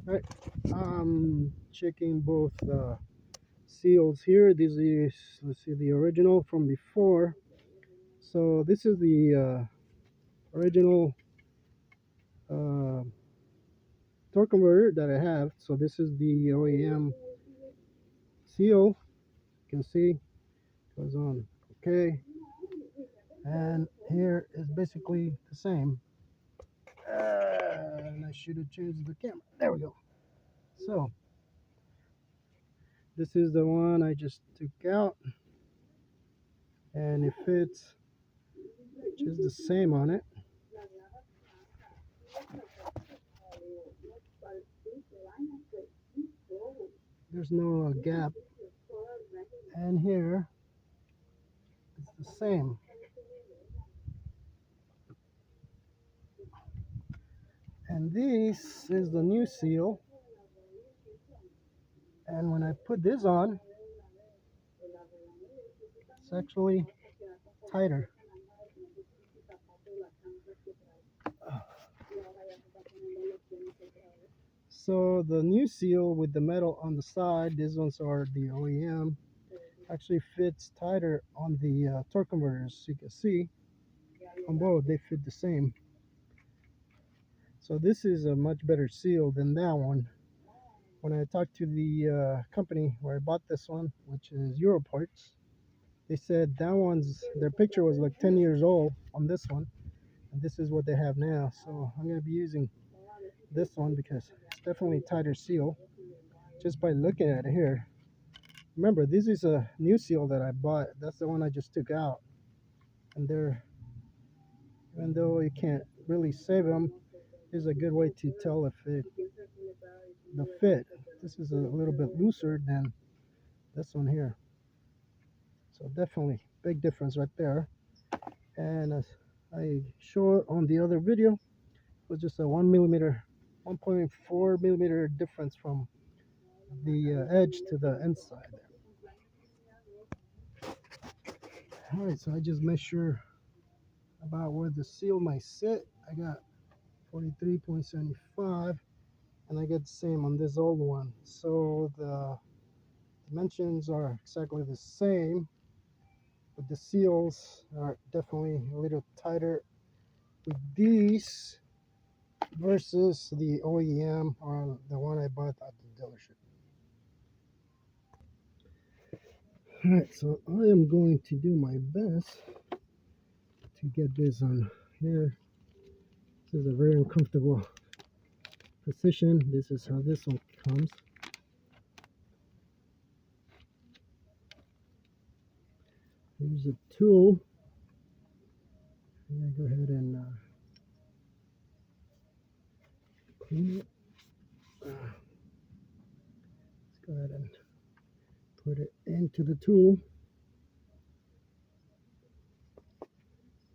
Right. Checking both seals here. This is, let's see, the original from before. So this is the original uh, torque converter that I have. So this is the OEM seal. You can see goes on okay, and here is basically the same. And I should have changed the camera. There we go. So this is the one I just took out, and it fits just the same on it. There's no gap, and here it's the same. And this is the new seal, and when I put this on, it's actually tighter. So the new seal with the metal on the side, these ones are the OEM, actually fits tighter on the torque converters. You can see on both they fit the same. So this is a much better seal than that one. When I talked to the company where I bought this one, which is Europarts, they said that one's, their picture was like 10 years old on this one, and this is what they have now. So I'm going to be using this one because it's definitely a tighter seal just by looking at it here. Remember, this is a new seal that I bought. That's the one I just took out, and they're, even though you can't really save them, this is a good way to tell if it, the fit. This is a little bit looser than this one here. So definitely big difference right there. And as I showed on the other video, it was just a 1 millimeter, 1.4 millimeter difference from the edge to the inside. All right, so I just measure about where the seal might sit. I got 43.75, and I get the same on this old one. So the dimensions are exactly the same, but the seals are definitely a little tighter with these versus the OEM or the one I bought at the dealership. Alright, so I am going to do my best to get this on here. This is a very uncomfortable position. This is how this one comes. Here's a tool. I'm going to go ahead and clean it. Let's go ahead and put it into the tool.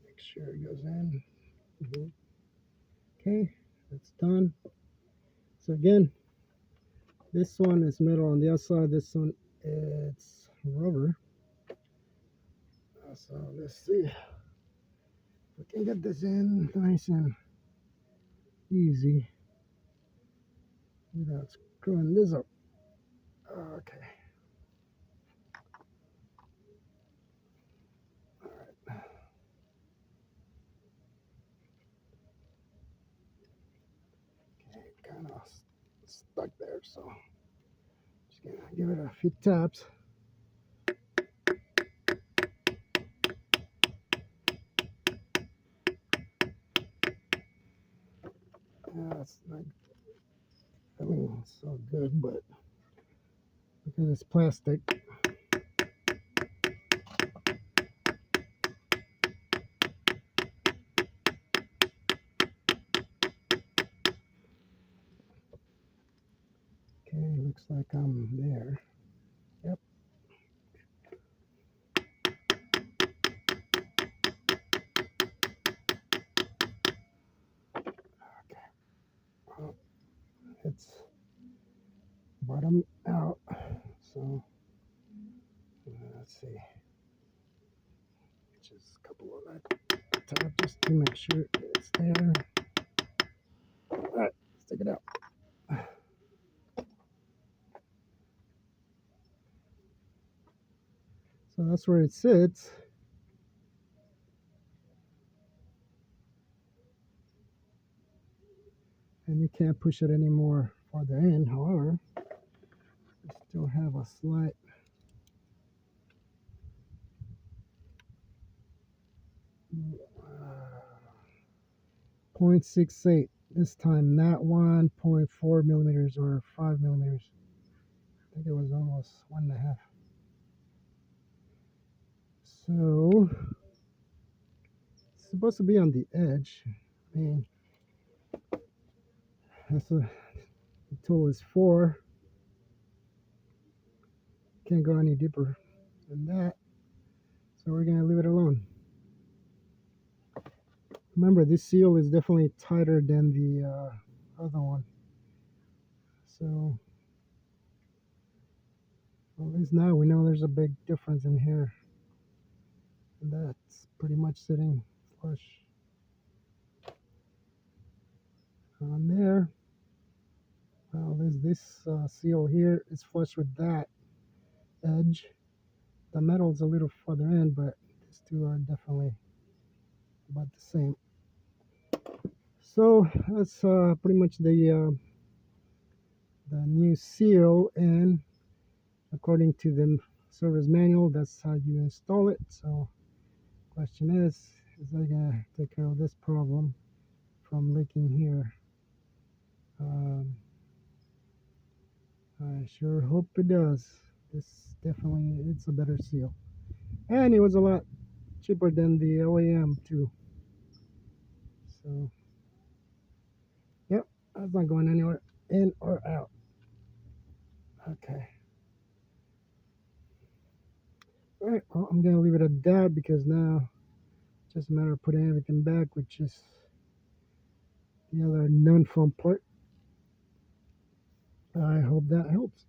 Make sure it goes in. Okay, that's done. So again, this one is metal on the outside. This one, it's rubber. So let's see if we can get this in nice and easy without screwing this up. Okay. All right. Okay, kind of stuck there, so just gonna give it a few taps. Yeah, it's not feeling so good, but because it's plastic. Okay, looks like I'm there. Yep. Okay. Well, it's bottom out. So let's see. Just a couple of that tap just to make sure it's there. All right, let's take it out. that's where it sits. And you can't push it any more farther in. However, we still have a slight 0.68 this time, not 1.4 millimeters or 5 millimeters. I think it was almost 1.5. So it's supposed to be on the edge. I mean, the tool is 4. Can't go any deeper than that. So we're gonna leave it alone. Remember, this seal is definitely tighter than the other one. So at least now we know there's a big difference in here. And that's pretty much sitting flush on there. Well, there's this seal here. It's flush with that edge. The metal's a little further in, but these two are definitely about the same. So that's pretty much the new seal, and according to the service manual, that's how you install it. So question is that gonna take care of this problem from leaking here? I sure hope it does. This definitely, it's a better seal, and it was a lot cheaper than the OEM too. So yep, that's not going anywhere, in or out. Okay. All right, well, I'm gonna leave it at that because now it's just a matter of putting everything back, which is the other non-fun part. I hope that helps.